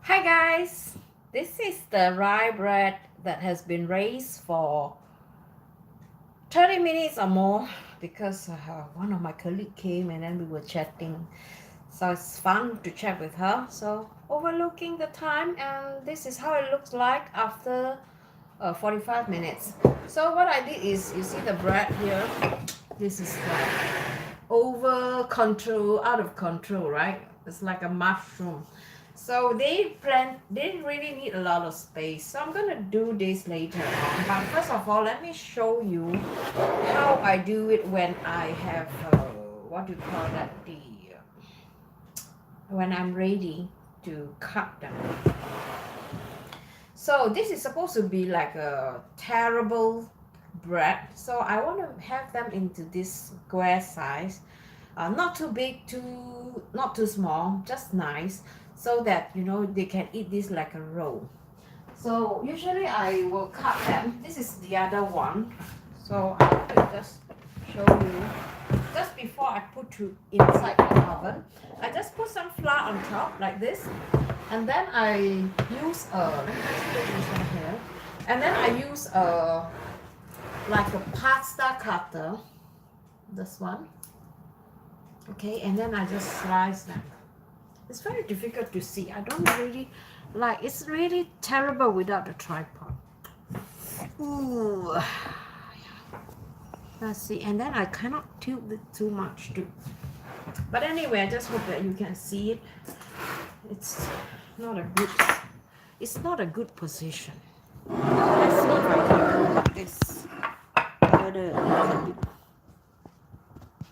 Hi guys, this is the rye bread that has been raised for 30 minutes or more because one of my colleagues came and then we were chatting. So it's fun to chat with her. So overlooking the time, and this is how it looks like after 45 minutes. So what I did is, you see the bread here, this is like over control, out of control, right? It's like a mushroom. So they didn't really need a lot of space. So I'm gonna do this later on. But first of all, let me show you how I do it when I have what do you call that? When I'm ready to cut them. So this is supposed to be like a terrible bread. So I want to have them into this square size. Not too big, not too small, just nice, so that they can eat this like a roll. So usually I will cut them. This is the other one. So I will just show you. Just before I put to inside the oven, I just put some flour on top like this, and then I use let me just put this one here, and then I use like a pasta cutter, this one. Okay, and then I just slice them. It's very difficult to see. I don't really like, it's really terrible without a tripod. Ooh. Let's see, and then I cannot tilt it too much too. But anyway, I just hope that you can see it. It's not a good, it's not a good position. Let's see if I can put this further a little bit.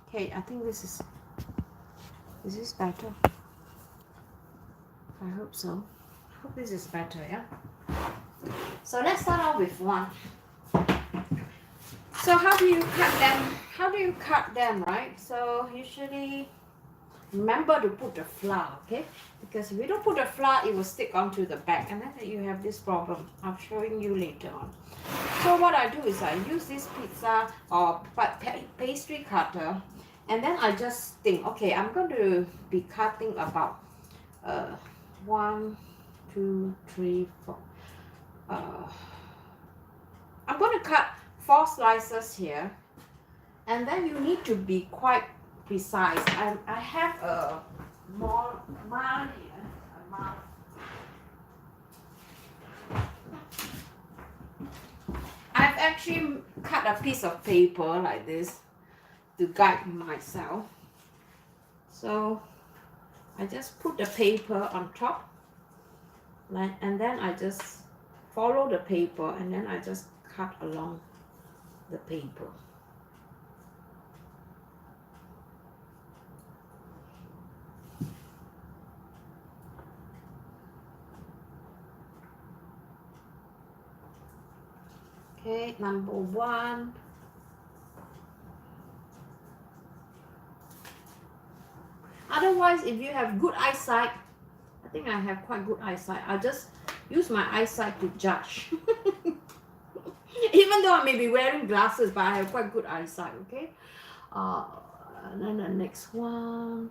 Okay, I think this is better. I hope so. I hope this is better, yeah? So let's start off with one. So how do you cut them? How do you cut them, right? So usually remember to put the flour, okay? Because if you don't put the flour, it will stick onto the back, and then you have this problem. I'm showing you later on. So what I do is I use this pizza or pastry cutter, and then I just think, okay, I'm going to be cutting about 1, 2, 3, 4. I'm going to cut 4 slices here, and then you need to be quite precise. I have a more mark here, a mark. I've actually cut a piece of paper like this to guide myself. So I just put the paper on top, and then I just follow the paper, and then I just cut along the paper. Okay, number 1. Otherwise, if you have good eyesight, I think I have quite good eyesight, I'll just use my eyesight to judge. Even though I may be wearing glasses, but I have quite good eyesight, okay? And then the next one.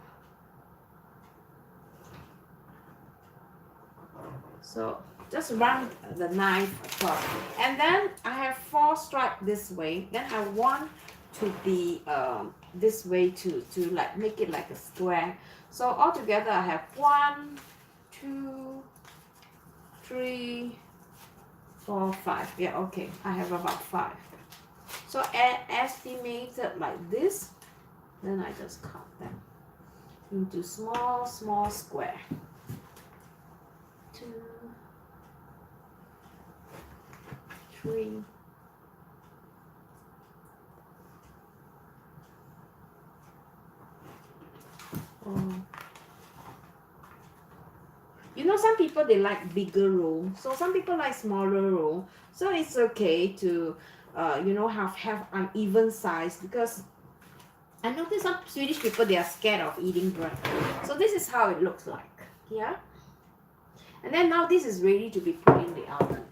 So just run the knife across. And then I have 4 stripes this way. Then I want to be this way to like make it like a square. So altogether I have 1, 2, 3, 4, 5. Yeah, okay. I have about 5. So estimated like this. Then I just cut them into small square. 2, 3. Some people they like bigger roll, so some people like smaller roll. So it's okay to have uneven size, because I notice some Swedish people, they are scared of eating bread. So this is how it looks like. Yeah. And then now this is ready to be put in the oven.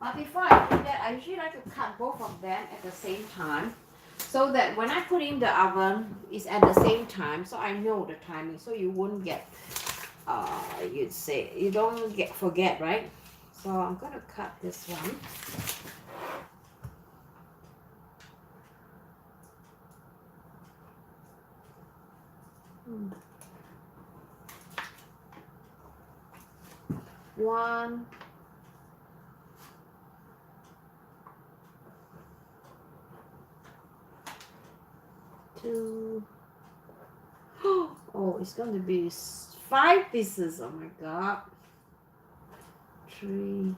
But before I do that, I usually like to cut both of them at the same time, so that when I put in the oven, it's at the same time, so I know the timing, so you won't get you'd say you don't forget, right? So I'm gonna cut this one. One, two. Oh, it's going to be 5 pieces. Oh my god. 3.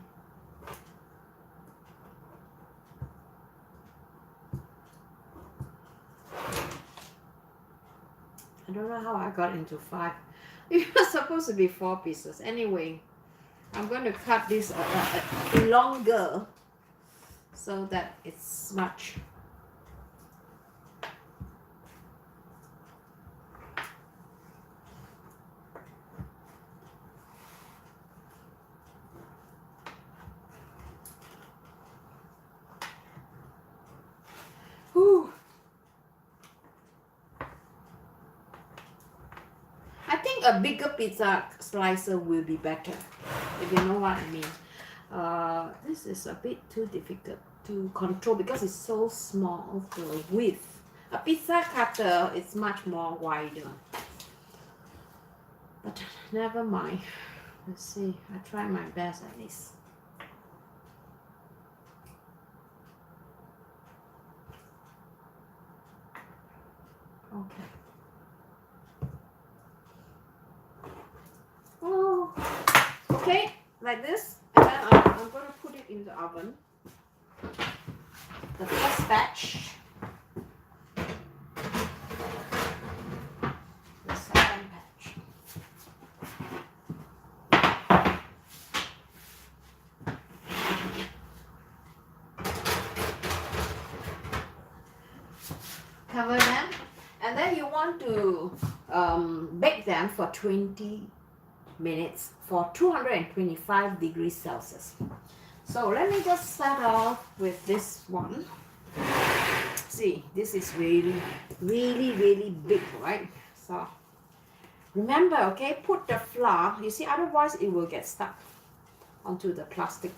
I don't know how I got into 5. It was supposed to be 4 pieces. Anyway, I'm going to cut this longer so that it's much. Whew. I think a bigger pizza slicer will be better, if you know what I mean. This is a bit too difficult to control because it's so small, the width. A pizza cutter is much more wider. But never mind. Let's see. I try my best at least. Okay. Oh, okay, like this, and then I'm going to put it in the oven. The first batch. The second batch. Cover them, and then you want to bake them for 20 minutes for 225 degrees Celsius. So let me just start off with this one. See, this is really big, right? So remember, okay, put the flour, you see, otherwise it will get stuck onto the plastic.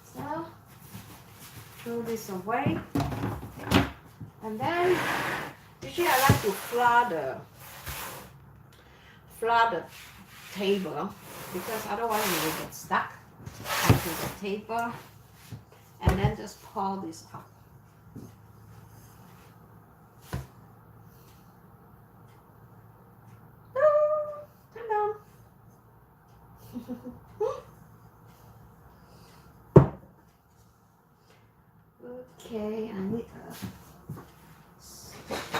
So throw this away, and then usually I like to flour the table because otherwise it will get stuck onto the table, and then just pour this up. Come down. Okay, I need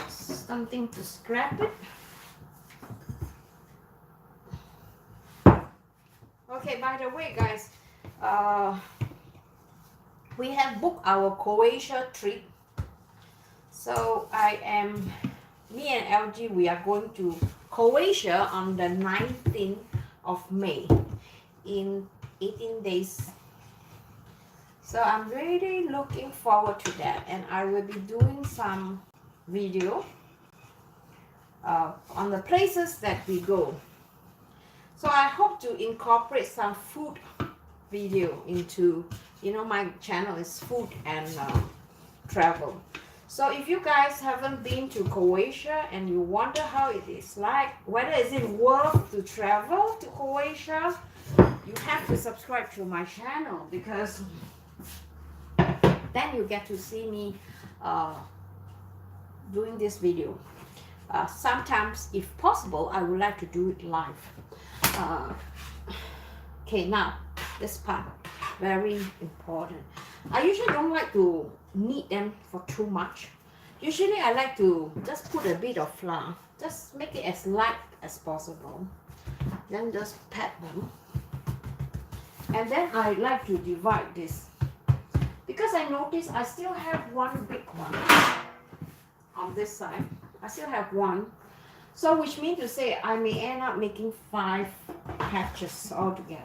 something to scrape it. Okay, by the way, guys, we have booked our Croatia trip. So me and LG, we are going to Croatia on the 19th of May in 18 days. So I'm really looking forward to that, and I will be doing some video on the places that we go. So I hope to incorporate some food video into, you know, my channel is food and travel. So if you guys haven't been to Croatia and you wonder how it is like, whether is it worth to travel to Croatia, you have to subscribe to my channel, because then you get to see me doing this video. Sometimes, if possible, I would like to do it live. Okay, now this part, very important. I usually don't like to knead them for too much. Usually I like to just put a bit of flour, just make it as light as possible, then just pat them, and then I like to divide this, because I notice I still have one big one on this side. I still have one, so which means to say I may end up making 5 patches altogether.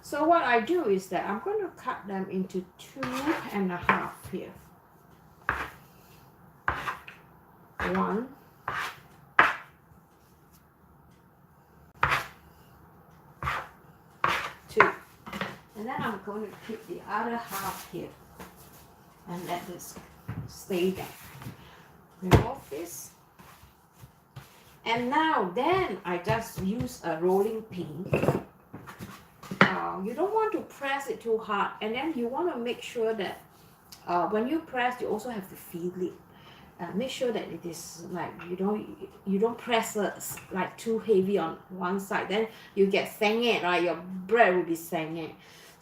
So what I do is that I'm going to cut them into 2.5 here. 1, And then I'm going to keep the other half here and let this stay there. Remove this. And now then I just use a rolling pin. You don't want to press it too hard, and then you want to make sure that when you press, you also have to feel it. Make sure that it is like you don't press like too heavy on one side, then you get sengit, right? Your bread will be sengit.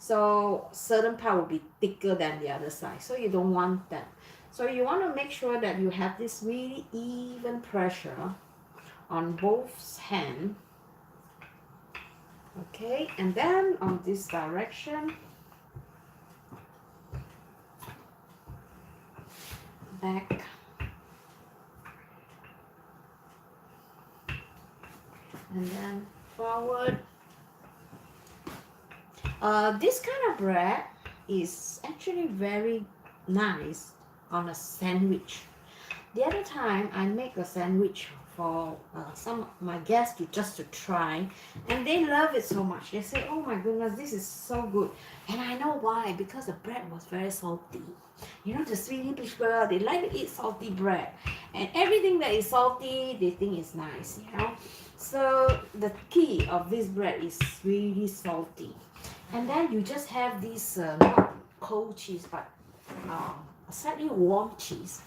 So certain part will be thicker than the other side, so you don't want that. So you want to make sure that you have this really even pressure on both hands. Okay, and then on this direction, back, and then forward. This kind of bread is actually very nice on a sandwich. The other time I make a sandwich for some of my guests to try, and they love it so much. They say, oh my goodness, this is so good. And I know why, because the bread was very salty. You know, the Swedish people, they like to eat salty bread, and everything that is salty they think is nice, you know. So the key of this bread is really salty. And then you just have this not cold cheese, but slightly warm cheese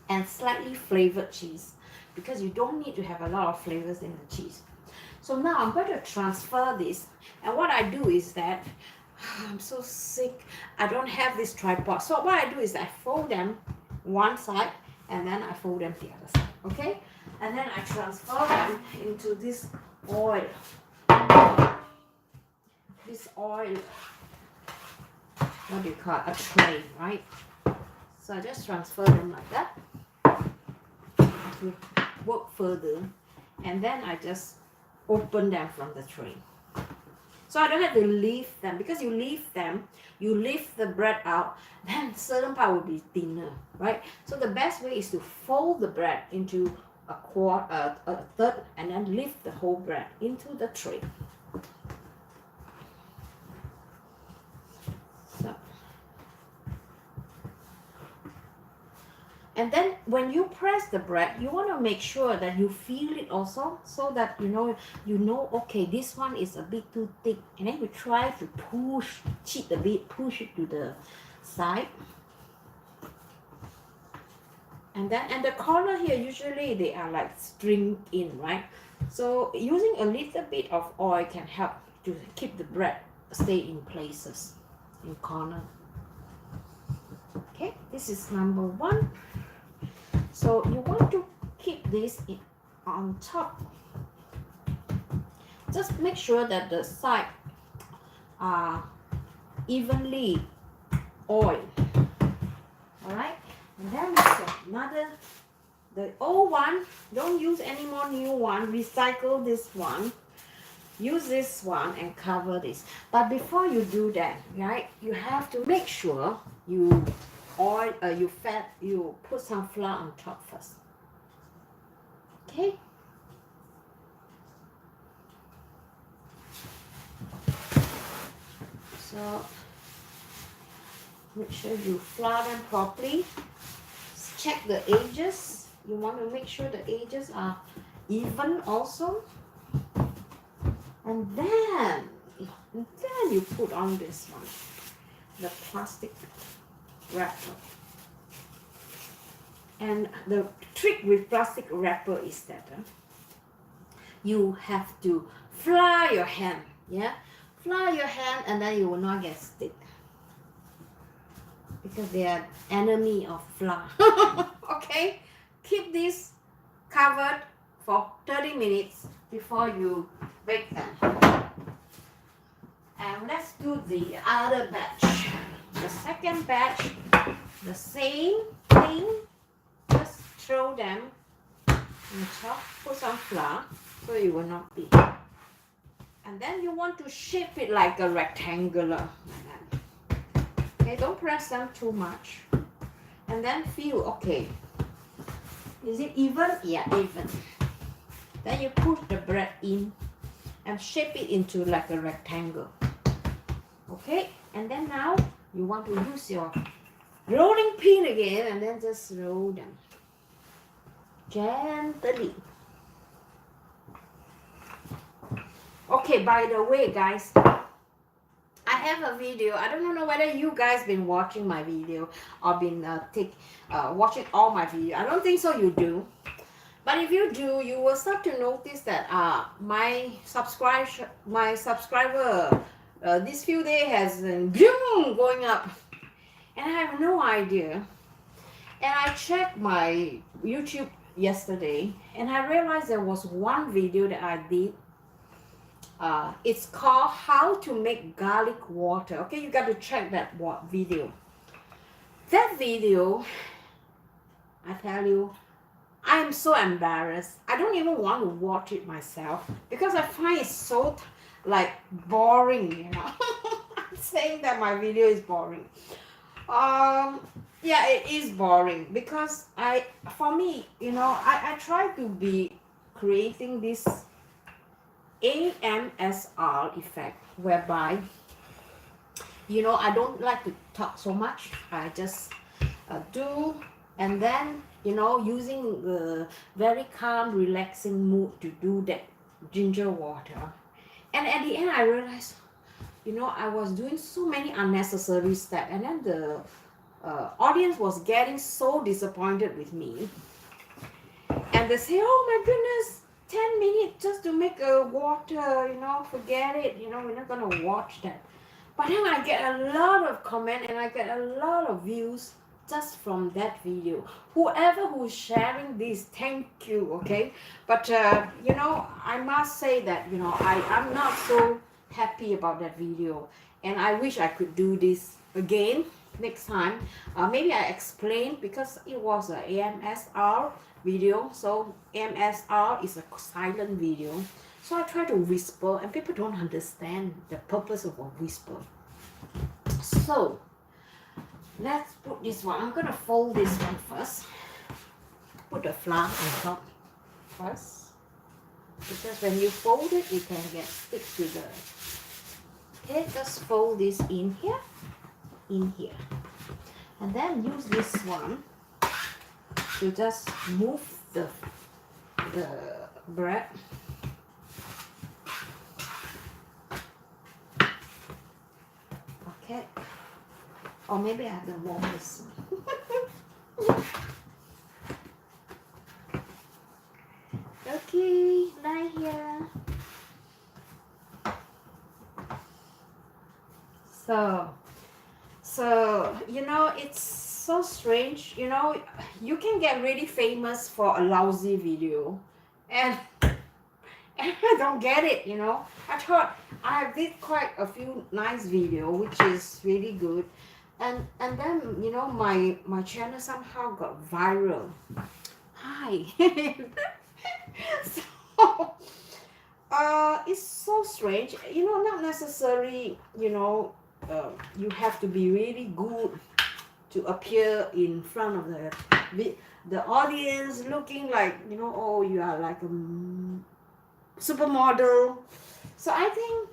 and slightly flavored cheese, because you don't need to have a lot of flavors in the cheese. So now I'm going to transfer this, and what I do is that I'm so sick, I don't have this tripod. So what I do is I fold them one side and then I fold them the other side, okay? And then I transfer them into this oil. This oil, what do you call it? A tray, right? So I just transfer them like that to work further, and then I just open them from the tray. So I don't have to leave them, because you leave them, you lift the bread out, then certain part will be thinner, right? So the best way is to fold the bread into a third, and then lift the whole bread into the tray. So, and then when you press the bread, you want to make sure that you feel it also, so that you know, okay, this one is a bit too thick, and then you try to cheat a bit, push it to the side. And the corner here, usually they are like stringed in, right? So using a little bit of oil can help to keep the bread stay in places, in corner. Okay, this is number one. So you want to keep this on top. Just make sure that the sides are evenly oiled. All right. And then the old one, don't use any more new one, recycle this one, use this one and cover this. But before you do that, right, you have to make sure you put some flour on top first. Okay? So make sure you flour them properly. Check the edges. You want to make sure the edges are even also. And then you put on this one, the plastic wrapper. And the trick with plastic wrapper is that you have to flour your hand, yeah? Flour your hand, and then you will not get stick, because they are enemy of flour. Okay, keep this covered for 30 minutes before you bake them. And let's do the other batch. The second batch, the same thing, just throw them on top, put some flour so it will not be. And then you want to shape it like a rectangular. Okay, don't press them too much. And then feel, okay, is it even? Yeah, even. Then you put the bread in and shape it into like a rectangle. Okay, and then now you want to use your rolling pin again, and then just roll them gently. Okay, by the way, guys, I have a video. I don't know whether you guys been watching my video or been watching all my video. I don't think so you do. But if you do, you will start to notice that my subscriber this few days has been going up, and I have no idea. And I checked my YouTube yesterday, and I realized there was one video that I did. It's called How to Make Garlic Water. Okay, you got to check that video. That video, I tell you, I am so embarrassed. I don't even want to watch it myself because I find it so like boring, you know. I'm saying that my video is boring. Yeah, it is boring because for me, you know, I try to be creating this AMSR effect whereby, you know, I don't like to talk so much. I just do, and then, you know, using the very calm, relaxing mood to do that ginger water. And at the end, I realized, you know, I was doing so many unnecessary steps, and then the audience was getting so disappointed with me. And they say, oh my goodness, 10 minutes just to make a water, you know, forget it, you know, we're not going to watch that. But then I get a lot of comment and I get a lot of views just from that video. Whoever who's sharing this, thank you, okay? But, you know, I must say that, you know, I'm not so happy about that video. And I wish I could do this again next time. Maybe I explain because it was a AMSR video. So AMSR is a silent video. So I try to whisper and people don't understand the purpose of a whisper. So let's put this one. I'm gonna fold this one first. Put the flour on top first. Because when you fold it, it can get stick to the. Okay, just fold this in here. And then use this one to just move the bread. Okay. Or maybe I have to warm this one. Okay, lie here. So you know, it's so strange. You know, you can get really famous for a lousy video, and I don't get it. You know, I thought I did quite a few nice video, which is really good, and then, you know, my channel somehow got viral. Hi. So it's so strange. You know, not necessarily, you know, you have to be really good to appear in front of the audience looking like, you know, oh, you are like a supermodel. So I think,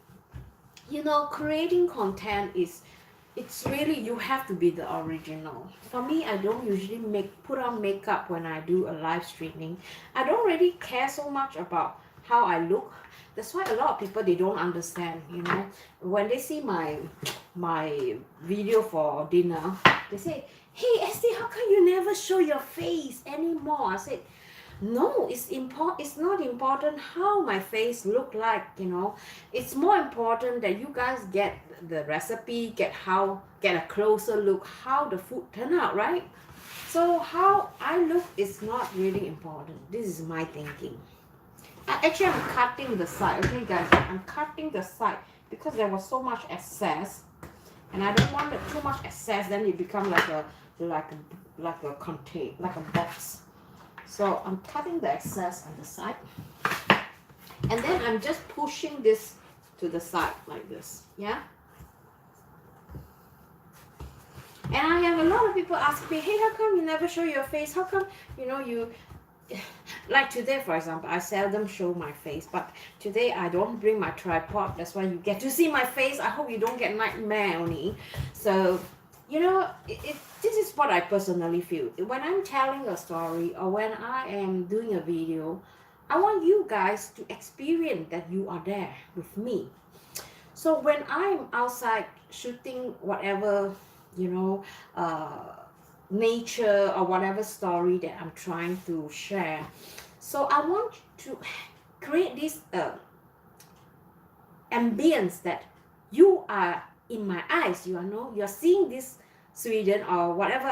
you know, creating content it's really, you have to be the original. For me, I don't usually put on makeup when I do a live streaming. I don't really care so much about how I look. That's why a lot of people, they don't understand, you know, when they see my video for dinner, they say, hey Estee, how come you never show your face anymore? I said, no, it's not important how my face look like, you know. It's more important that you guys get the recipe, get a closer look how the food turn out, right? So how I look is not really important. This is my thinking. Actually, I'm cutting the side. Okay, guys, I'm cutting the side because there was so much excess, and I don't want too much excess. Then it become like a contain, like a box. So I'm cutting the excess on the side, and then I'm just pushing this to the side like this. Yeah. And I have a lot of people ask me, hey, how come you never show your face? How come, you know, Like today, for example, I seldom show my face, but today I don't bring my tripod. That's why you get to see my face. I hope you don't get nightmare only. So, you know, this is what I personally feel. When I'm telling a story or when I am doing a video, I want you guys to experience that you are there with me. So when I'm outside shooting whatever, you know, nature or whatever story that I'm trying to share, so I want to create this ambience that you are in my eyes. You know, you're seeing this Sweden or whatever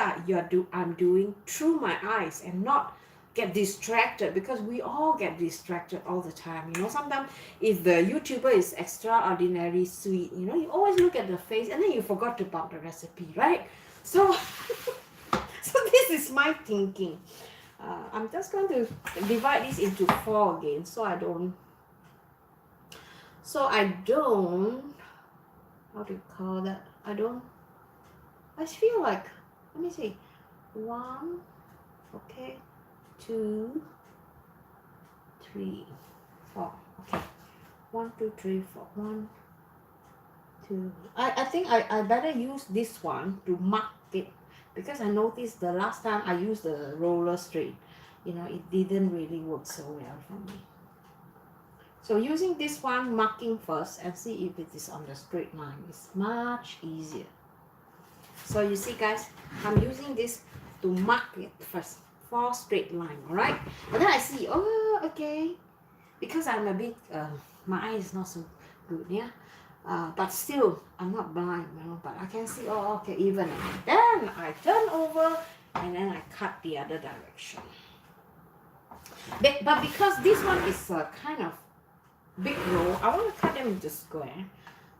I'm doing through my eyes, and not get distracted, because we all get distracted all the time. You know, sometimes if the YouTuber is extraordinary sweet, you know, you always look at the face and then you forgot about the recipe, right? So so this is my thinking. I'm just going to divide this into 4 again, so I don't how do you call that, I feel like, let me see, 1, okay, 2, 3, 4, okay, 1, 2, 3, 4, 1, 2. I think I better use this one to mark it, because I noticed the last time I used the roller straight, you know, it didn't really work so well for me. So using this one, marking first and see if it is on the straight line. It's much easier. So you see guys, I'm using this to mark it first, 4 straight line, alright? And then I see, oh, okay, because I'm a bit, my eye is not so good, yeah? But still, I'm not blind, you know, but I can see, oh, okay, even. Then I turn over and then I cut the other direction. But because this one is kind of big roll, I want to cut them into square.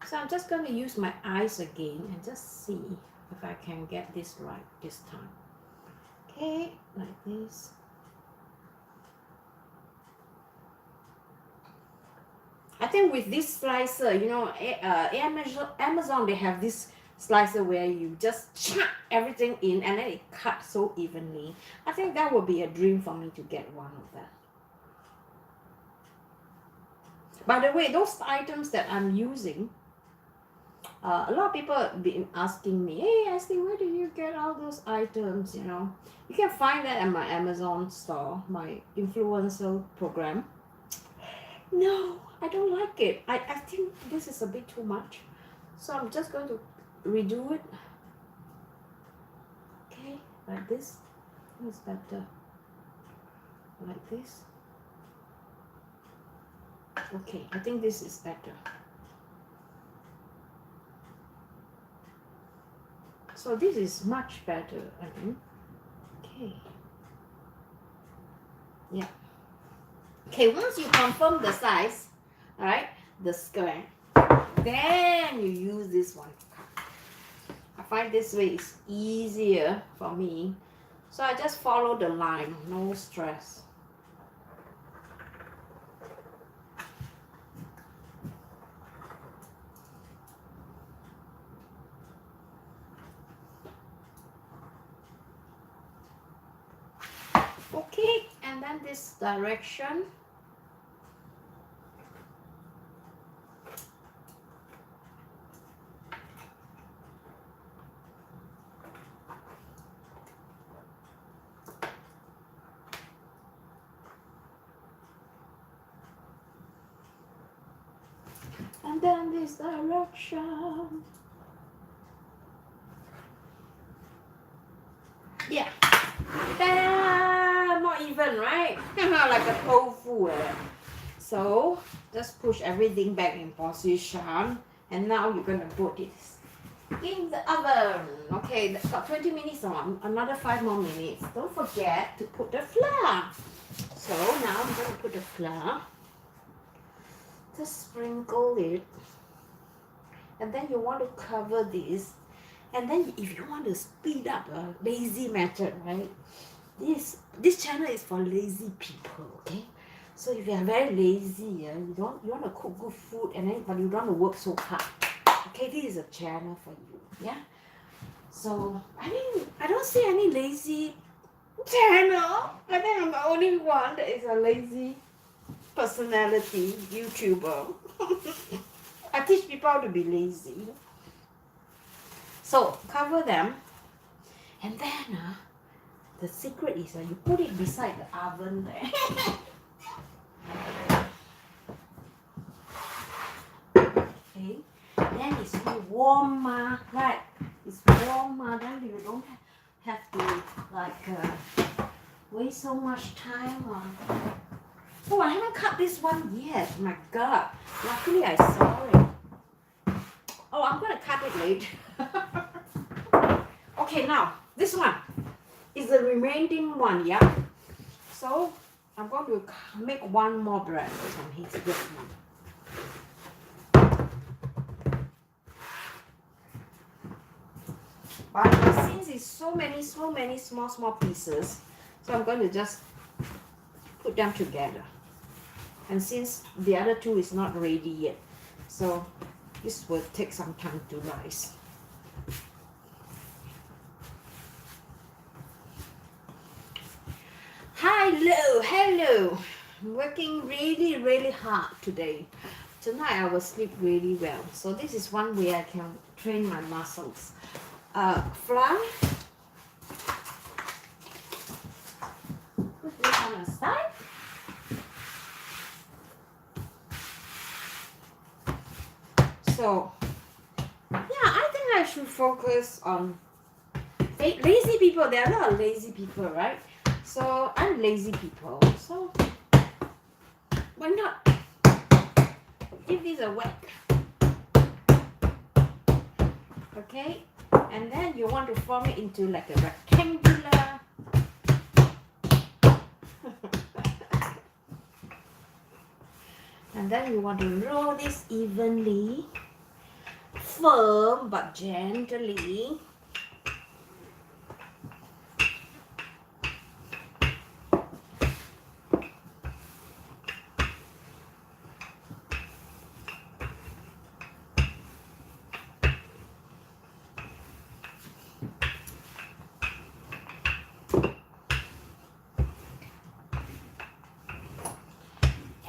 So I'm just going to use my eyes again and just see if I can get this right this time. Okay, like this. I think with this slicer, you know, Amazon, they have this slicer where you just chop everything in and then it cuts so evenly. I think that would be a dream for me to get one of that. By the way, those items that I'm using, a lot of people have been asking me, hey Estee, where do you get all those items? You know, you can find that at my Amazon store, my influencer program. No, I don't like it. I think this is a bit too much. So I'm just going to redo it. Okay, like this. It's better. Like this. Okay, I think this is better. So this is much better, I think. Okay. Yeah. Okay, once you confirm the size, all right, the square, then you use this one. I find this way is easier for me. So I just follow the line, no stress. Okay, and then this direction. And then this direction. Yeah. Ta-da! Not even, right? Like a tofu. So just push everything back in position. And now you're going to put it in the oven. Okay, got 20 minutes on. Another 5 more minutes. Don't forget to put the flour. So now I'm going to put the flour. Just sprinkle it. And then you want to cover this. And then if you want to speed up a lazy method, right? This channel is for lazy people, okay? So if you are very lazy, you want to cook good food but you don't want to work so hard. Okay, this is a channel for you, yeah? So I don't see any lazy channel. I think I'm the only one that is a lazy personality YouTuber. I teach people how to be lazy. So cover them, and then the secret is you put it beside the oven there. Okay, then it's warm, right? It's warm, then you don't have to like waste so much time. Oh, I haven't cut this one yet. My God, luckily I saw it. Oh, I'm gonna cut it later. Okay, now this one is the remaining one, yeah. So I'm going to make one more bread from this one. But since it's so many small pieces, so I'm going to just put them together. And since the other two is not ready yet, so this will take some time to rise. Hello. I'm working really hard today. Tonight I will sleep really well. So this is one way I can train my muscles. Flour. Put this on the side. So yeah, I think I should focus on lazy people. There are a lot of lazy people, right? So I'm lazy people. So why not give this a whack? Okay, and then you want to form it into like a rectangular. And then you want to roll this evenly, firm but gently.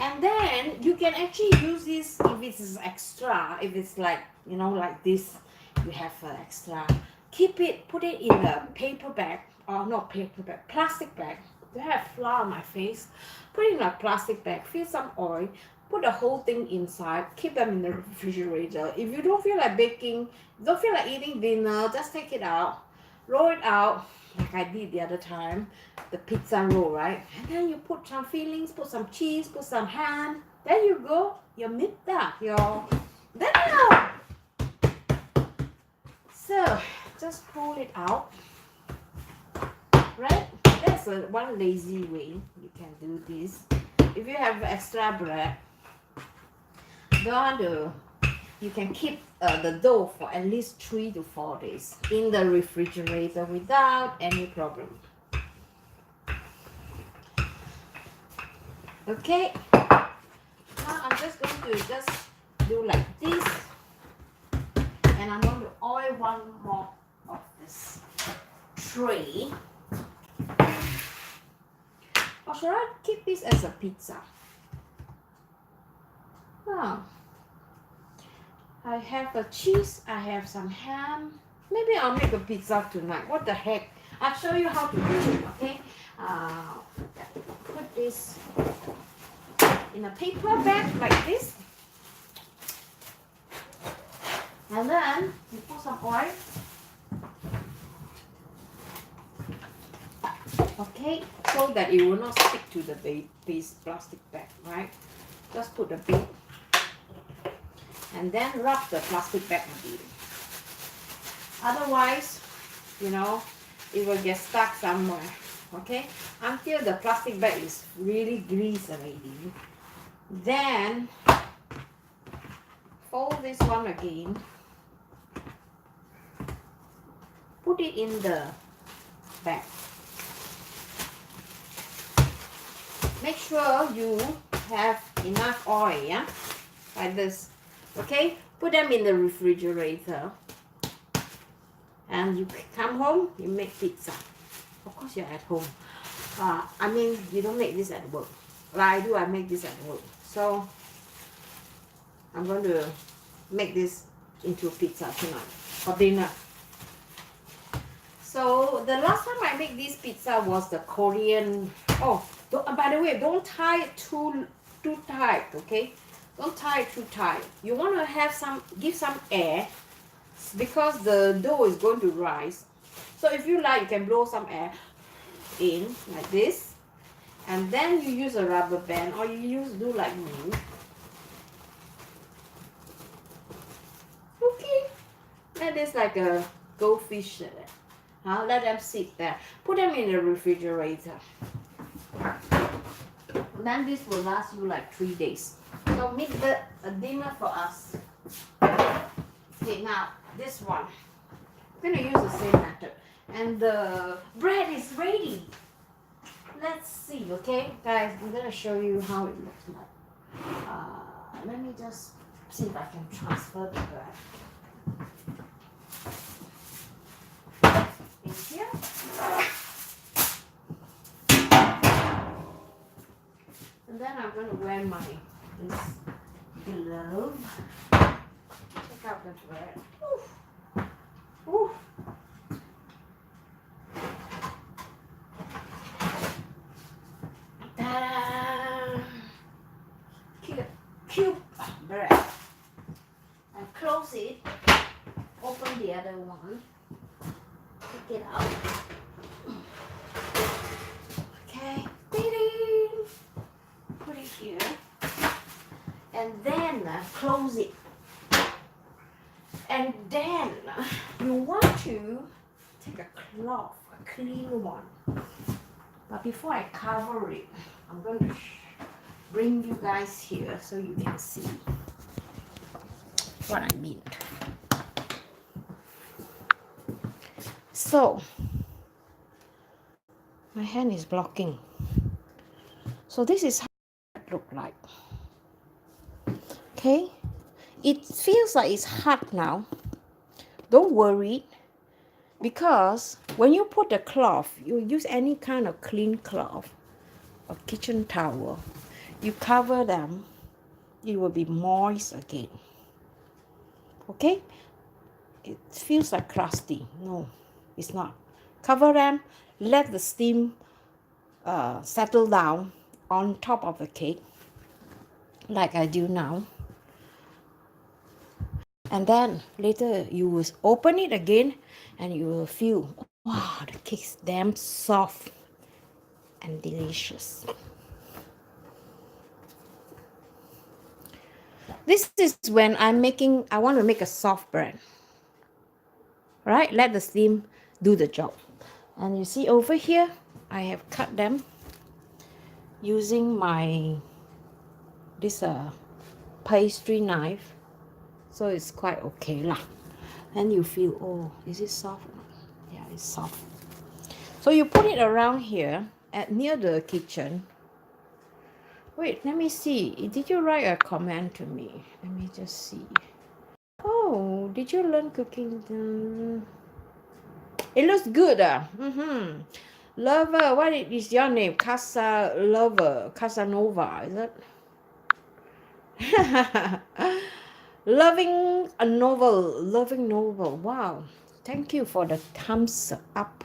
And then you can actually use this if it's extra, if it's like, you know, like this, you have extra. Keep it, put it in a paper bag, or not paper bag, plastic bag. I have flour on my face. Put it in a plastic bag, fill some oil, put the whole thing inside, keep them in the refrigerator. If you don't feel like baking, don't feel like eating dinner, just take it out, roll it out, like I did the other time, the pizza roll, right? And then you put some fillings, put some cheese, put some ham. There you go, your middag, your dinner. So just pull it out, right? That's one lazy way you can do this. If you have extra bread, you can keep the dough for at least 3 to 4 days in the refrigerator without any problem. Okay, now I'm just going to do like this, and I'm going to oil one more of this tray. Or should I keep this as a pizza? Oh. I have a cheese, I have some ham. Maybe I'll make a pizza tonight. What the heck? I'll show you how to do it, okay? Put this in a paper bag like this. And then you put some oil. Okay, so that it will not stick to the base plastic bag, right? Just put the bait. And then rub the plastic bag a bit. Otherwise, you know, it will get stuck somewhere. Okay? Until the plastic bag is really greased already. Then fold this one again. Put it in the bag. Make sure you have enough oil, yeah? Like this. Okay, put them in the refrigerator, and you come home, you make pizza. Of course, you're at home. I mean, you don't make this at work. Like I do, I make this at work. So I'm going to make this into pizza tonight for dinner. So the last time I made this pizza was the Korean. Oh, by the way, don't tie it too tight, okay? Don't tie it too tight. You want to have give some air because the dough is going to rise. So if you like, you can blow some air in like this, and then you use a rubber band, or you do like me. Okay, that is like a goldfish. Let them sit there. Put them in the refrigerator. Then this will last you like 3 days. So make a dinner for us. Okay, now this one. I'm gonna use the same method. And the bread is ready. Let's see, okay? Guys, I'm gonna show you how it looks like. Let me just see if I can transfer the bread. In here. And then I'm gonna wear this glove. Take out the bread. Oof. Oof. Cube bread, and close it, open the other one, take it out, okay, put it here, and then close it, and then you want to take a cloth, a clean one, but before I cover it, I'm going to bring you guys here so you can see what I mean. So my hand is blocking. So this is how it looks like. Okay, it feels like it's hot now. Don't worry, because when you put the cloth, you use any kind of clean cloth, a kitchen towel, you cover them, it will be moist again. Okay, it feels like crusty. No, it's not. Cover them, let the steam settle down on top of the cake like I do now, and then later you will open it again and you will feel, wow, the cake's damn soft and delicious. This is when I want to make a soft bread. Right? Let the steam do the job. And you see over here, I have cut them using this pastry knife. So it's quite okay lah. And you feel, oh, is it soft? Yeah, it's soft. So you put it around here near the kitchen. Wait, let me see. Did you write a comment to me? Let me just see. Oh, did you learn cooking? It looks good. Lover, what is your name? Casanova, is it? Loving novel. Wow. Thank you for the thumbs up.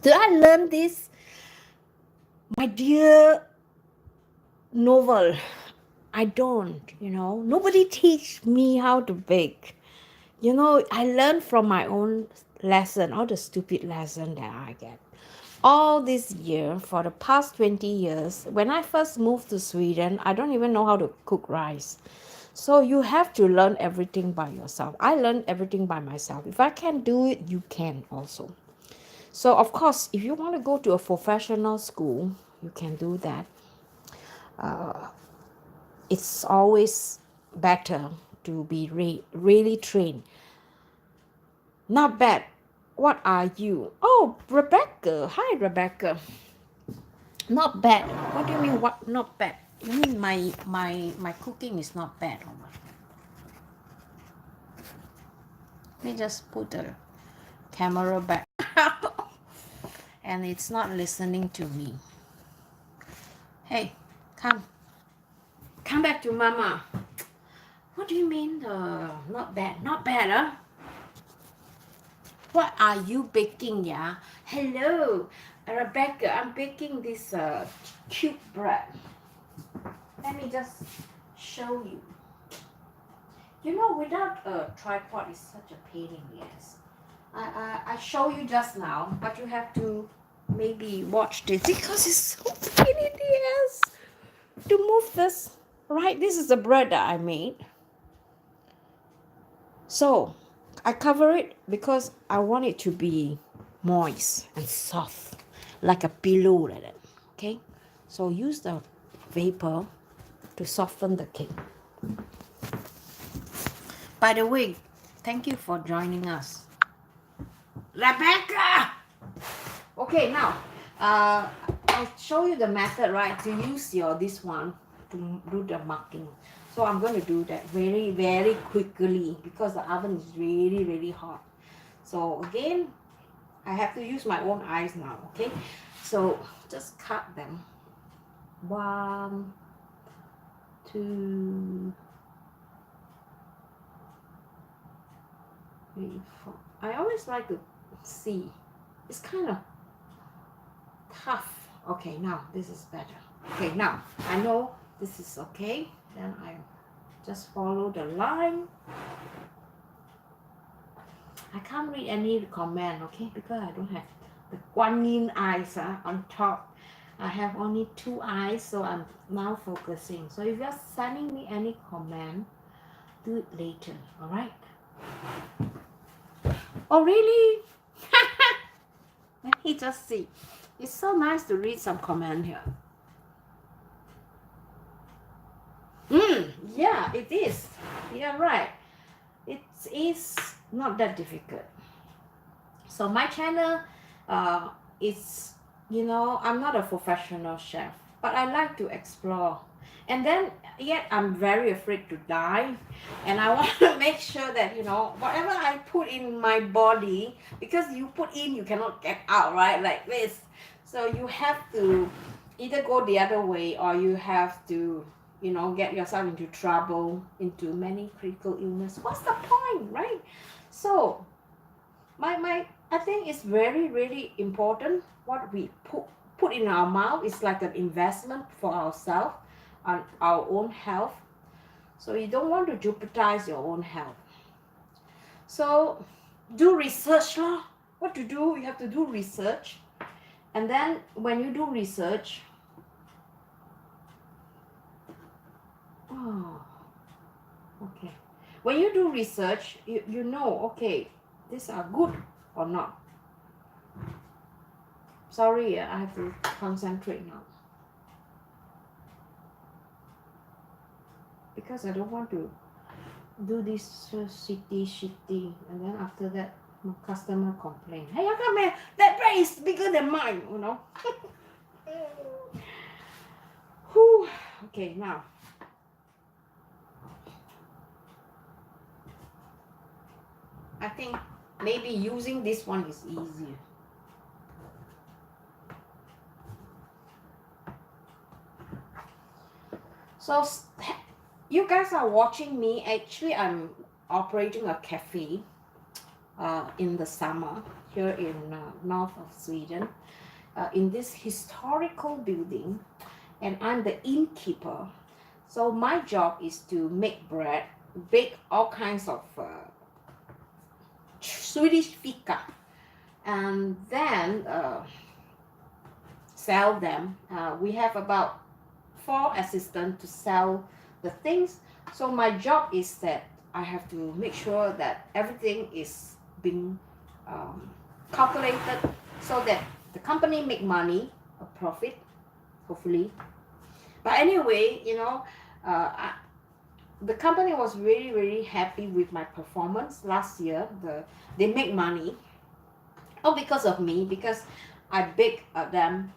Did I learn this? My dear novel, I don't, nobody teach me how to bake. I learned from my own lesson, all the stupid lesson that I get. All this year, for the past 20 years, when I first moved to Sweden, I don't even know how to cook rice. So you have to learn everything by yourself. I learned everything by myself. If I can do it, you can also. So of course, if you want to go to a professional school, you can do that. It's always better to be really trained. Not bad. What are you? Oh, Rebecca. Hi, Rebecca. Not bad. What do you mean, what not bad? You mean my cooking is not bad or what? Let me just put the camera back. and it's not listening to me. Hey, come back to mama. What do you mean not bad? Not bad, huh? What are you baking, yeah? Hello, Rebecca. I'm baking this cube bread. Let me just show you. You know, without a tripod is such a pain in the ass. I show you just now, but you have to maybe watch this because it's so pain in the ass to move this. Right, this is the bread that I made. So I cover it because I want it to be moist and soft, like a pillow like that. Okay, so use the vapor to soften the cake. By the way, thank you for joining us, Rebecca. Okay, now I'll show you the method, right, to use this one to do the marking. So I'm going to do that very, very quickly because the oven is really, really hot. So again, I have to use my own eyes now, okay? So just cut them. 1, 2, 3, 4. I always like to see. It's kind of tough. Okay, now this is better. Okay, now I know this is okay. Then I just follow the line. I can't read any comment, okay, because I don't have the guanyin eyes on top. I have only 2 eyes, so I'm now focusing. So if you're sending me any comment, do it later, all right? Oh, really? Let me just see. It's so nice to read some comment here. Yeah, it is. Yeah, right. It is not that difficult. So my channel is, I'm not a professional chef, but I like to explore. And then yet I'm very afraid to die, and I want to make sure that whatever I put in my body, because you put in you cannot get out, right, like this. So you have to either go the other way, or you have to get yourself into trouble, into many critical illness. What's the point, right? So I think it's very, really important what we put in our mouth. Is like an investment for ourselves and our own health. So you don't want to jeopardize your own health. So do research lah. What to do? You have to do research. And then when you do research, okay. When you do research, you know, okay, these are good or not. Sorry, I have to concentrate now. Because I don't want to do this shitty, and then after that, my customer complain. Hey, how come that bread is bigger than mine, Whew. Okay, now. I think maybe using this one is easier. So you guys are watching me. Actually, I'm operating a cafe in the summer here in north of Sweden, in this historical building, and I'm the innkeeper. So my job is to make bread, bake all kinds of Swedish fika, and then sell them. We have about 4 assistants to sell the things. So my job is that I have to make sure that everything is being calculated so that the company make money, a profit, hopefully. But anyway, the company was really, really happy with my performance last year. They make money, not because of me, because I bake them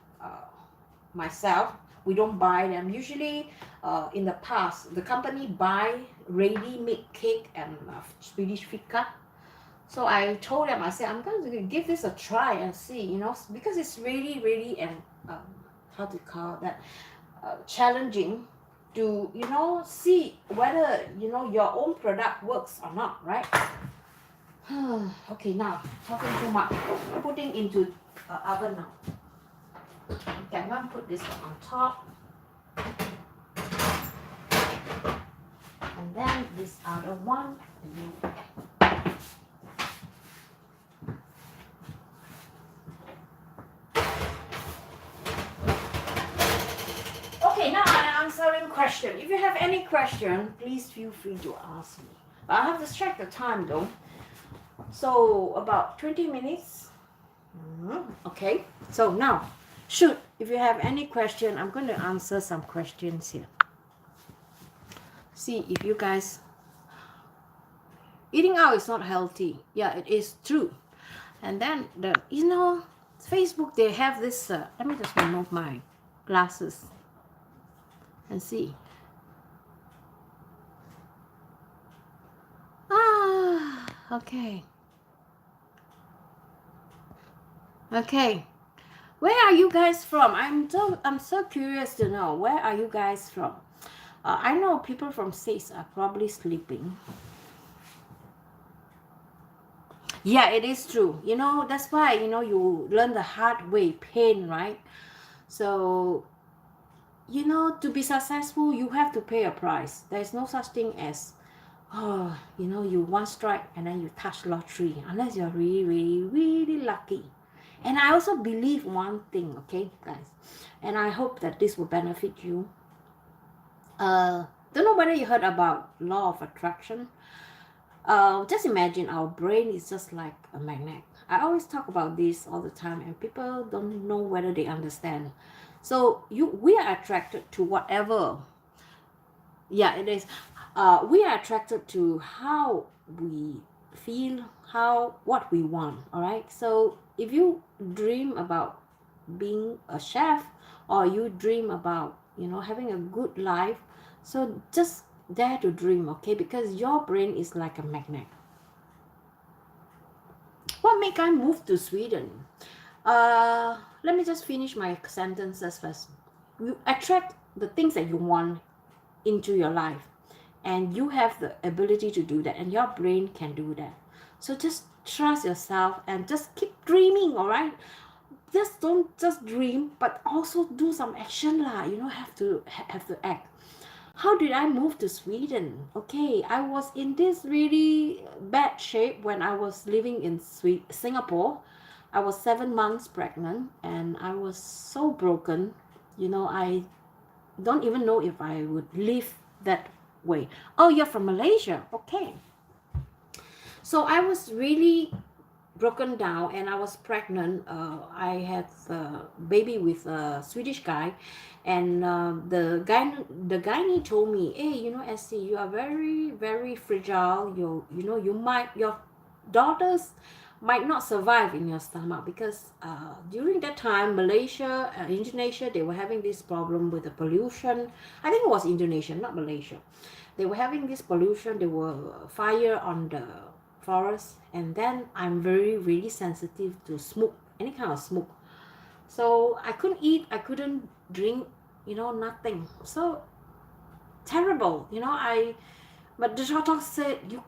myself. We don't buy them. Usually, in the past, the company buy ready-made cake and Swedish fika. So I told them, I said, I'm going to give this a try and see, you know, because it's really, really, and how to call that, challenging to, you know, see whether, you know, your own product works or not, right? Okay, now, talking too much. Putting into oven now. Okay, I'm going to put this one on top. And then this other one. Okay, now I'm answering question. If you have any question, please feel free to ask me. But I have to check the time though. So about 20 minutes. Okay, so now, shoot, if you have any question, I'm going to answer some questions here. See if you guys, eating out is not healthy. Yeah, it is true. And then the, you know, Facebook, they have this, let me just remove my glasses and see. Okay. Okay. Where are you guys from? I'm so curious to know. Where are you guys from? I know people from States are probably sleeping. Yeah, it is true. You know, that's why, you know, you learn the hard way, pain, right? So, you know, to be successful, you have to pay a price. There's no such thing as, oh, you know, you one strike and then you touch lottery, unless you're really, really, really lucky. And I also believe one thing, okay, guys, and I hope that this will benefit you. Don't know whether you heard about law of attraction. Just imagine our brain is just like a magnet. I always talk about this all the time, and people don't know whether they understand. So we are attracted to whatever. Yeah, it is. We are attracted to how we feel, what we want. All right. So if you dream about being a chef, or you dream about, you know, having a good life, so just dare to dream, okay? Because your brain is like a magnet. What make I move to Sweden? Let me just finish my sentences first. You attract the things that you want into your life, and you have the ability to do that, and your brain can do that. So just trust yourself and just keep dreaming. All right, just don't just dream, but also do some action lah. You know, have to act. How did I move to Sweden? Okay, I was in this really bad shape when I was living in Singapore. I was 7 months pregnant, and I was so broken. You know, I don't even know if I would live that way. Oh, you're from Malaysia. Okay. So I was really broken down, and I was pregnant. I had a baby with a Swedish guy, and the gynae told me, hey, you know, Estee, you are very, very fragile. You know, your daughters might not survive in your stomach, because during that time, Malaysia, Indonesia, they were having this problem with the pollution. I think it was Indonesia, not Malaysia. They were having this pollution. There were fire on the forest, and then I'm very, really sensitive to smoke, any kind of smoke. So I couldn't eat, I couldn't drink, you know, nothing. So terrible, you know. But the doctor said, you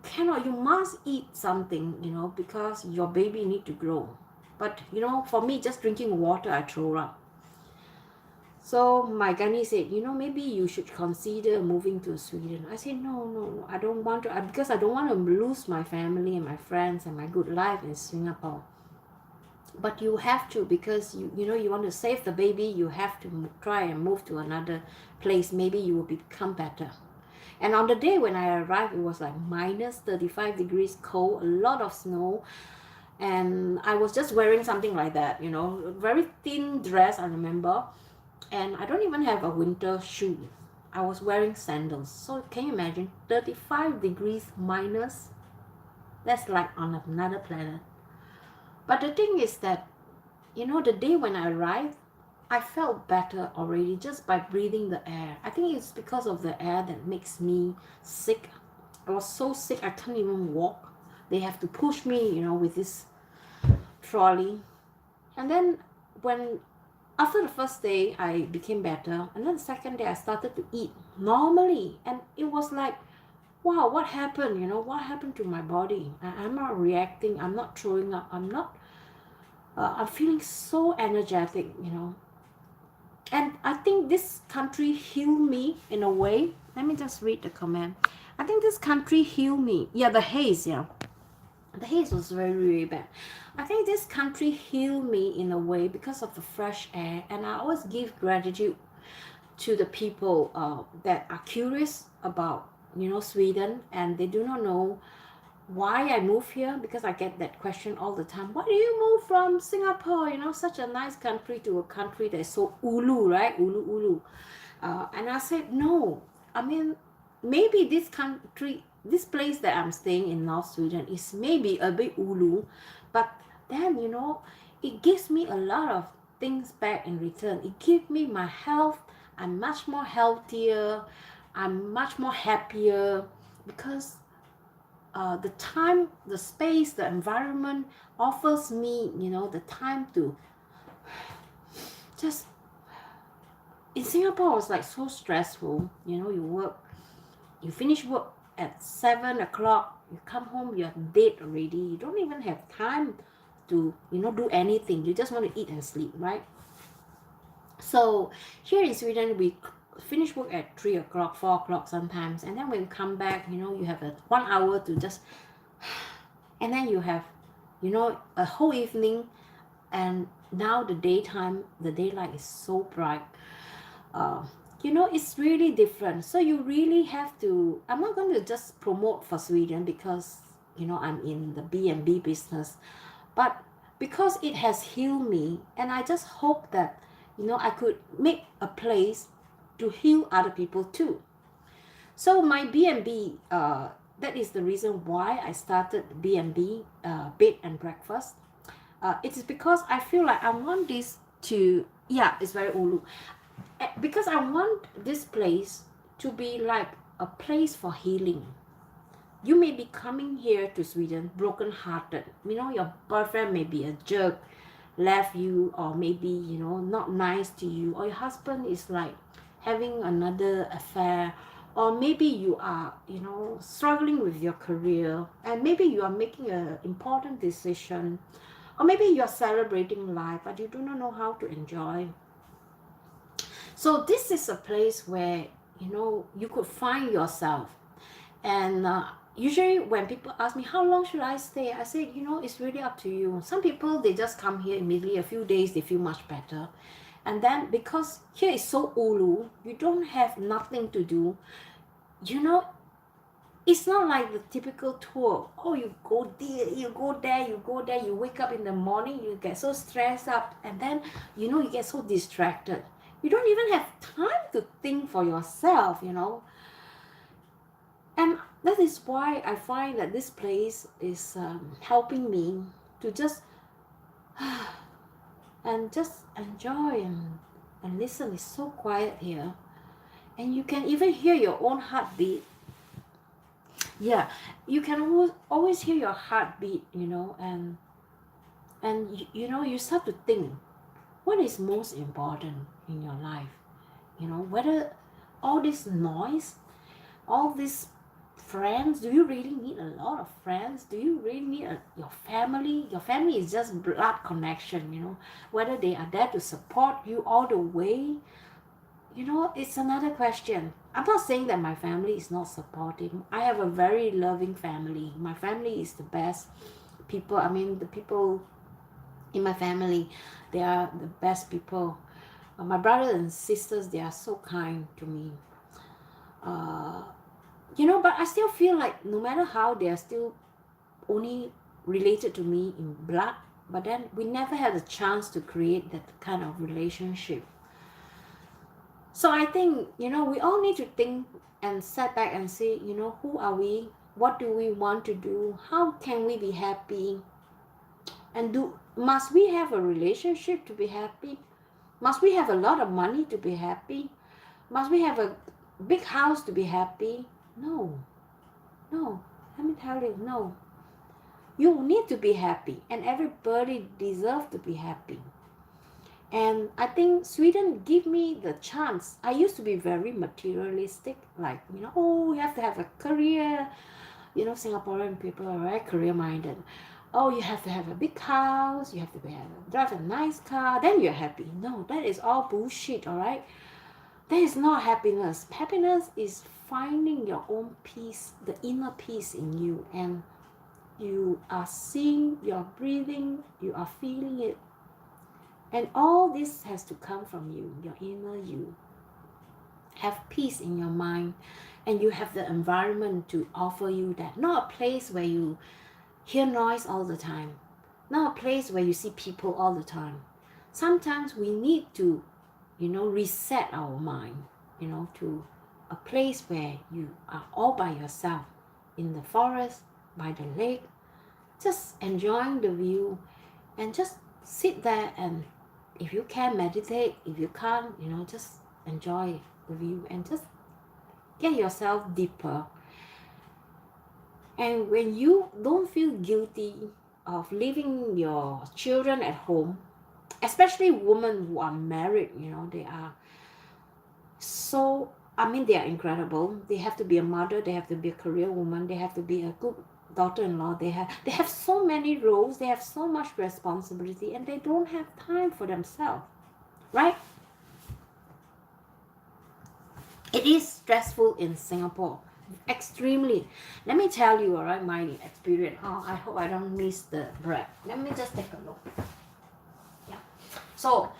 must eat something, you know, because your baby need to grow. But you know, for me, just drinking water, I throw up. So my gynae said, you know, maybe you should consider moving to Sweden. I said, no, I don't want to, because I don't want to lose my family and my friends and my good life in Singapore. But you have to, because you know, you want to save the baby, you have to try and move to another place. Maybe you will become better. And on the day when I arrived, it was like minus 35 degrees cold, a lot of snow. And I was just wearing something like that, you know, a very thin dress, I remember. And I don't even have a winter shoe. I was wearing sandals. So can you imagine? 35 degrees minus. That's like on another planet. But the thing is that, you know, the day when I arrived, I felt better already just by breathing the air. I think it's because of the air that makes me sick. I was so sick I can't even walk. they have to push me, with this trolley. And then when after the first day I became better, and then the second day I started to eat normally, and it was like, wow, what happened? What happened to my body? I'm not reacting, I'm not throwing up, I'm feeling so energetic. And I think this country healed me in a way. Let me just read the comment. I think this country healed me. Yeah, the haze, yeah. The haze was very, very bad. I think this country healed me in a way because of the fresh air. And I always give gratitude to the people that are curious about, Sweden, and they do not know why I moved here, because I get that question all the time. Why do you move from Singapore, such a nice country, to a country that's so ulu, right? Ulu. And I said, no. I mean, maybe this country, this place that I'm staying in North Sweden is maybe a bit ulu, but then, it gives me a lot of things back in return. It gives me my health. I'm much more healthier. I'm much more happier, because the time, the space, the environment offers me, the time to just. In Singapore, it's like so stressful. You finish work at 7 o'clock, you come home, you're dead already. You don't even have time to, do anything. You just want to eat and sleep, right? So here in Sweden, we finish work at 3 o'clock, 4 o'clock sometimes, and then when you come back, you have a 1 hour to just, and then you have, a whole evening, and now the daylight is so bright. It's really different. So you really have to, I'm not going to just promote for Sweden because, I'm in the B&B business, but because it has healed me, and I just hope that, I could make a place to heal other people too. So my B&B, that is the reason why I started B&B, bed and breakfast. It is because I feel like I want this to, yeah, it's very ulu, because I want this place to be like a place for healing. You may be coming here to Sweden broken-hearted. Your boyfriend may be a jerk, left you, or maybe, not nice to you, or your husband is like having another affair, or maybe you are, struggling with your career, and maybe you are making an important decision, or maybe you are celebrating life, but you do not know how to enjoy. So this is a place where, you could find yourself. And usually when people ask me, how long should I stay? I say, it's really up to you. Some people, they just come here immediately, a few days, they feel much better. And then because here is so ulu, you don't have nothing to do. It's not like the typical tour. Oh, you go there, you wake up in the morning, you get so stressed up, and then, you get so distracted. You don't even have time to think for yourself, And that is why I find that this place is helping me to just and just enjoy and listen. It's so quiet here, and you can even hear your own heartbeat. Yeah, you can always hear your heartbeat, and you start to think, what is most important in your life? Whether all this noise, all these friends, do you really need a lot of friends? Do you really need your family? Your family is just blood connection, whether they are there to support you all the way. It's another question. I'm not saying that my family is not supportive. I have a very loving family. My family is the best people. I mean, the people in my family, they are the best people. My brothers and sisters, they are so kind to me. But I still feel like no matter how, they are still only related to me in blood. But then we never had a chance to create that kind of relationship. So I think, we all need to think and sit back and say, who are we? What do we want to do? How can we be happy? And must we have a relationship to be happy? Must we have a lot of money to be happy? Must we have a big house to be happy? No. Let me tell you, no. You need to be happy, and everybody deserves to be happy. And I think Sweden give me the chance. I used to be very materialistic, like, oh, you have to have a career. Singaporean people are very career minded. Oh, you have to have a big house, you have to drive a nice car, then you're happy. No, that is all bullshit, all right? That is not happiness. Happiness is finding your own peace, the inner peace in you, and you are seeing, you're breathing, you are feeling it. And all this has to come from you, your inner you. Have peace in your mind, and you have the environment to offer you that. Not a place where you hear noise all the time, not a place where you see people all the time. Sometimes we need to, reset our mind, to a place where you are all by yourself, in the forest, by the lake, just enjoying the view, and just sit there, and if you can meditate, if you can't, just enjoy the view and just get yourself deeper. And when you don't feel guilty of leaving your children at home, especially women who are married, they are they are incredible. They have to be a mother, they have to be a career woman, they have to be a good daughter-in-law. They have so many roles, they have so much responsibility, and they don't have time for themselves, right? It is stressful in Singapore, extremely. Let me tell you, all right, my experience. Oh, I hope I don't miss the bread. Let me just take a look. Yeah. So,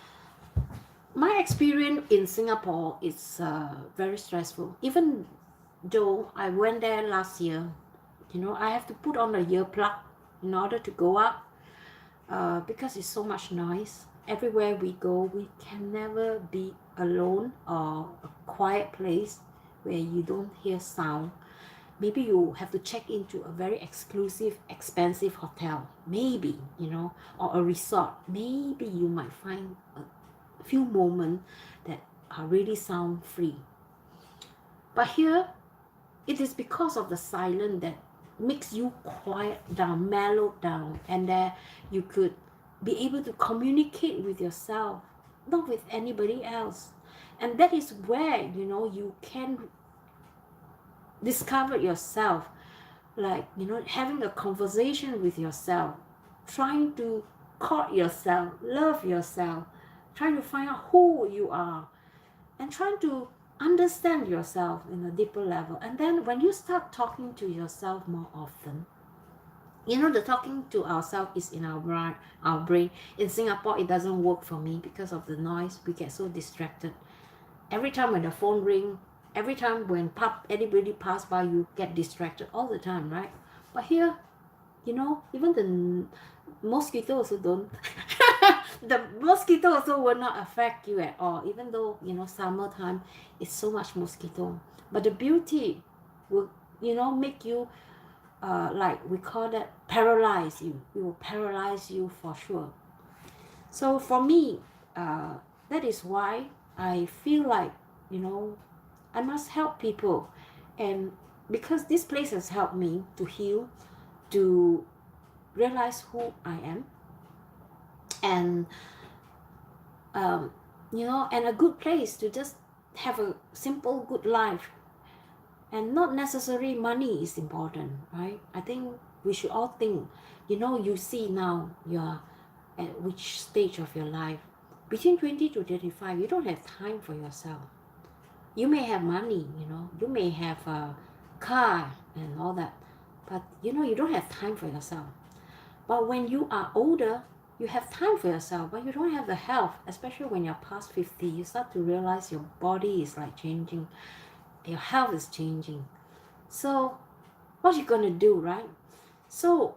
my experience in Singapore is very stressful. Even though I went there last year, I have to put on a earplug in order to go up because it's so much noise. Everywhere we go, we can never be alone or a quiet place where you don't hear sound. Maybe you have to check into a very exclusive, expensive hotel, maybe, or a resort. Maybe you might find a few moments that are really sound free. But here, it is because of the silence that makes you quiet down, mellowed down, and that you could be able to communicate with yourself, not with anybody else. And that is where, you can discover yourself, like, having a conversation with yourself, trying to court yourself, love yourself, trying to find out who you are, and trying to understand yourself in a deeper level. And then when you start talking to yourself more often, the talking to ourselves is in our brain. In Singapore, it doesn't work for me because of the noise. We get so distracted. Every time when the phone ring, every time when anybody pass by, you get distracted all the time, right? But here, even the mosquito also don't. The mosquito also will not affect you at all, even though, summertime is so much mosquito. But the beauty will, make you, like we call that, paralyze you. It will paralyze you for sure. So for me, that is why I feel like, I must help people. And because this place has helped me to heal, to realize who I am, and and a good place to just have a simple good life. And not necessarily money is important, right? I think we should all think, you see now you're at which stage of your life. Between 20 to 35, you don't have time for yourself. You may have money, you may have a car and all that, but you don't have time for yourself. But when you are older, you have time for yourself, but you don't have the health. Especially when you're past 50, you start to realize your body is like changing, your health is changing. So what you gonna do, right? So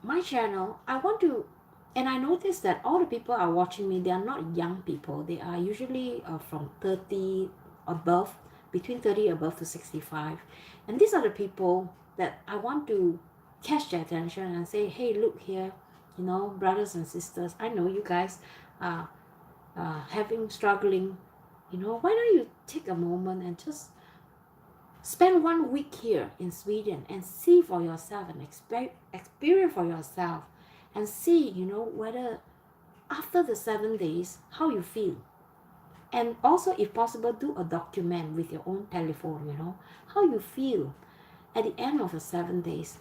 my channel, I want to, and I noticed that all the people are watching me, they are not young people. They are usually from 30 above, between 30 above to 65. And these are the people that I want to catch their attention and say, hey, look here, brothers and sisters, I know you guys are struggling, why don't you take a moment and just Spend 1 week here in Sweden and see for yourself and experience for yourself and see, you know, whether after the 7 days, how you feel. And also, if possible, do a document with your own telephone, you know, how you feel at the end of the 7 days.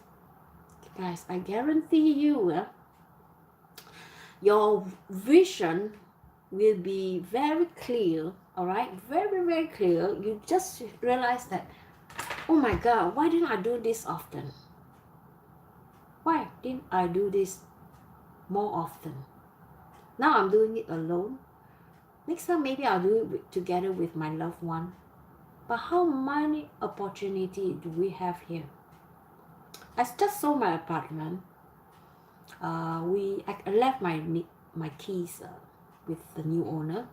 Guys, I guarantee you, your vision will be very clear, all right? Very, very clear. You just realize that, oh my God, why didn't I do this often? Why didn't I do this more often? Now I'm doing it alone. Next time, maybe I'll do it together with my loved one. But how many opportunities do we have here? I just sold my apartment. I left my keys with the new owner.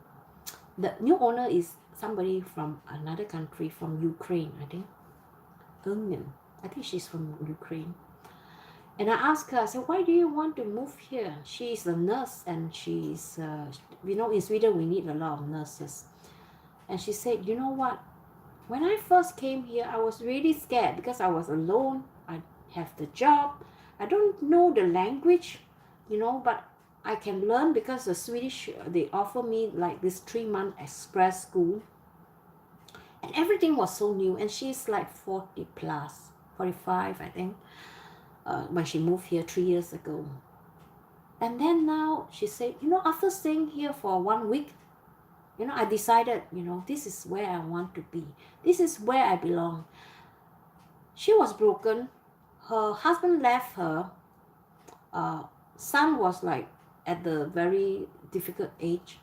The new owner is somebody from another country, from Ukraine, I think. I think she's from Ukraine. And I asked her, I said, why do you want to move here? She's a nurse, and she's, you know, in Sweden we need a lot of nurses. And she said, you know what? When I first came here, I was really scared because I was alone. I have the job. I don't know the language, you know, but I can learn because the Swedish, they offer me like this 3-month express school. And everything was so new. And she's like 40 plus, 45, I think, when she moved here 3 years ago. And then now she said, you know, after staying here for 1 week, you know, I decided, you know, this is where I want to be. This is where I belong. She was broken. Her husband left her. Son was like at the very difficult age.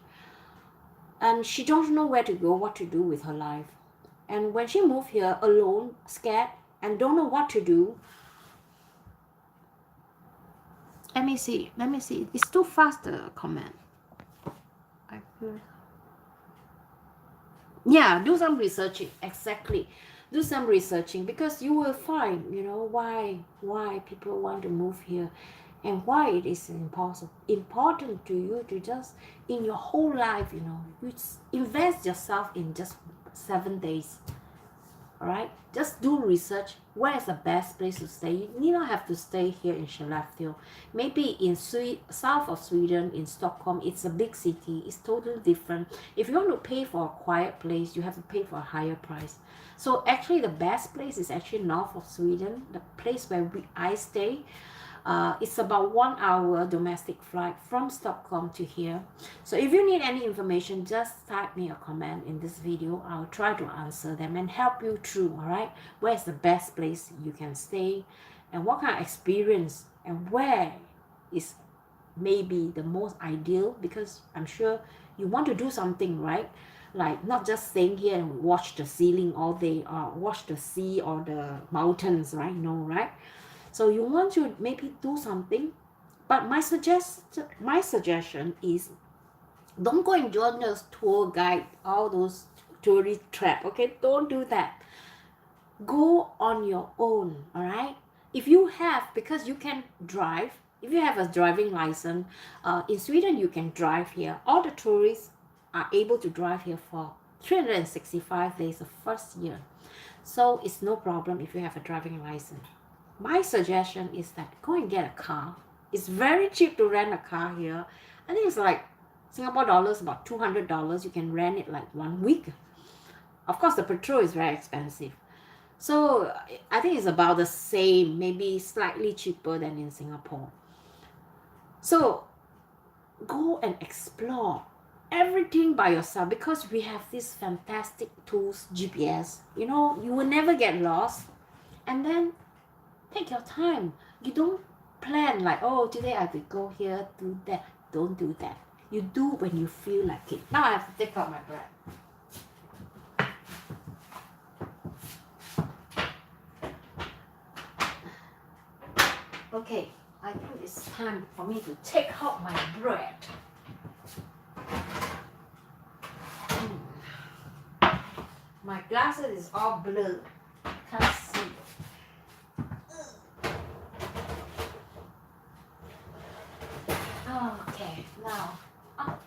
And she don't know where to go, what to do with her life. And when she moved here alone, scared, and don't know what to do. Let me see. It's too fast, the comment. Yeah, do some researching. Exactly. Do some researching, because you will find, you know, why people want to move here and why it is important to you to just, in your whole life, you know, you invest yourself in just 7 days. All right, just do research. Where is the best place to stay? You need not have to stay here in Skellefteå. Maybe in south of Sweden, in Stockholm. It's a big city. It's totally different. If you want to pay for a quiet place, you have to pay for a higher price. So actually, the best place is actually north of Sweden, the place where I stay. It's about 1 hour domestic flight from Stockholm to here. So if you need any information, just type me a comment in this video. I'll try to answer them and help you through, all right? Where's the best place you can stay, and what kind of experience, and where is maybe the most ideal, because I'm sure you want to do something, right? Like not just staying here and watch the ceiling all day, or watch the sea or the mountains, right? No, right? So you want to maybe do something, but my suggestion is, don't go and join those tour guide, all those tourist trap. Okay, don't do that. Go on your own. All right. If you have, because you can drive, if you have a driving license, in Sweden you can drive here. All the tourists are able to drive here for 365 days the first year. So it's no problem if you have a driving license. My suggestion is that go and get a car. It's very cheap to rent a car here. I think it's like Singapore dollars, about $200. You can rent it like 1 week. Of course, the petrol is very expensive. So I think it's about the same, maybe slightly cheaper than in Singapore. So go and explore everything by yourself, because we have these fantastic tools, GPS. You know, you will never get lost. And then take your time. You don't plan like, oh, today I will go here, do that. Don't do that. You do when you feel like it. Now I have to take out my bread. Okay, I think it's time for me to take out my bread. My glasses is all blurred. Can't see. Okay, now, out.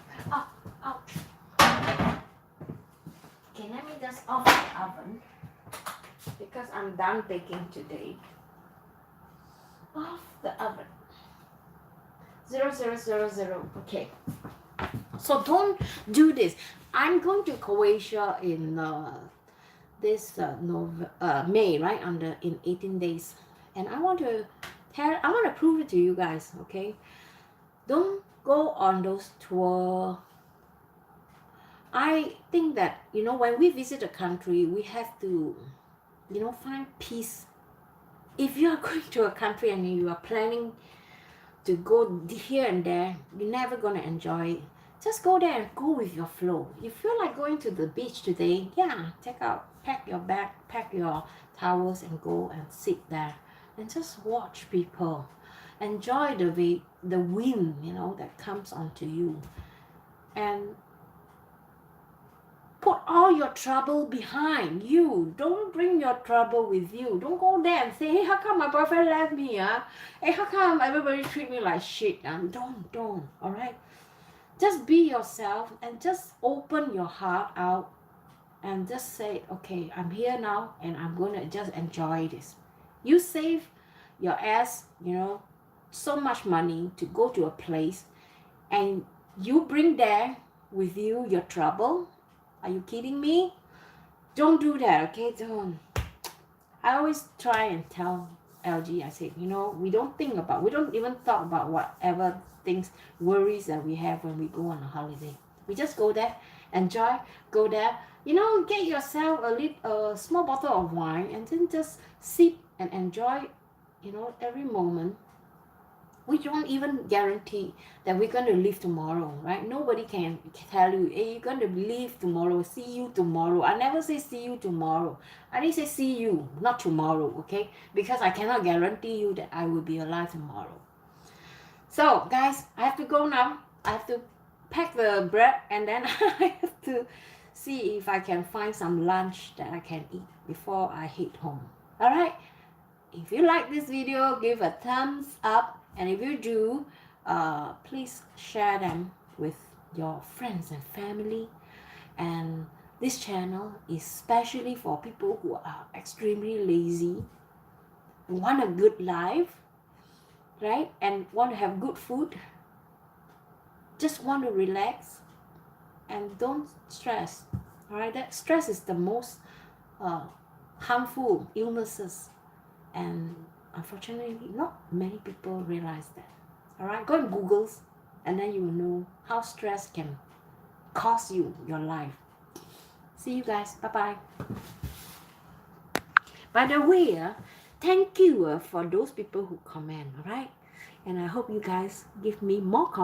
Okay, let me just off the oven. because I'm done baking today. Off the oven. 0000. Okay. So don't do this. I'm going to Croatia in this May, right? In 18 days, and I want to prove it to you guys. Okay, don't go on those tour. I think that when we visit a country, we have to find peace. If you are going to a country and you are planning to go here and there, you're never gonna enjoy it. Just go there and go with your flow. You feel like going to the beach today, yeah, pack your bag, pack your towels and go and sit there and just watch people. Enjoy the wind, that comes onto you. And put all your trouble behind you. Don't bring your trouble with you. Don't go there and say, hey, how come my boyfriend left me? Hey, how come everybody treat me like shit? Don't, all right? Just be yourself and just open your heart out and just say, okay, I'm here now and I'm going to just enjoy this. You save your ass, so much money to go to a place and you bring there with you your trouble. Are you kidding me? Don't do that, okay? Don't. I always try and tell LG, I say, we don't even talk about whatever things, worries that we have when we go on a holiday. We just go there, enjoy, go there, get yourself a small bottle of wine and then just sip and enjoy, every moment. We don't even guarantee that we're going to leave tomorrow, right? Nobody can tell you, hey, you're going to leave tomorrow, see you tomorrow. I never say see you tomorrow. I didn't say see you, not tomorrow, okay? Because I cannot guarantee you that I will be alive tomorrow. So, guys, I have to go now. I have to pack the bread and then I have to see if I can find some lunch that I can eat before I head home. All right? If you like this video, give a thumbs up. And if you do, please share them with your friends and family. And this channel is especially for people who are extremely lazy, want a good life, right? And want to have good food, just want to relax and don't stress. All right, that stress is the most harmful illnesses, and unfortunately not many people realize that. All right, go and Google and then you will know how stress can cost you your life. See you guys. Bye-bye. By the way, thank you for those people who comment. All right, and I hope you guys give me more comments.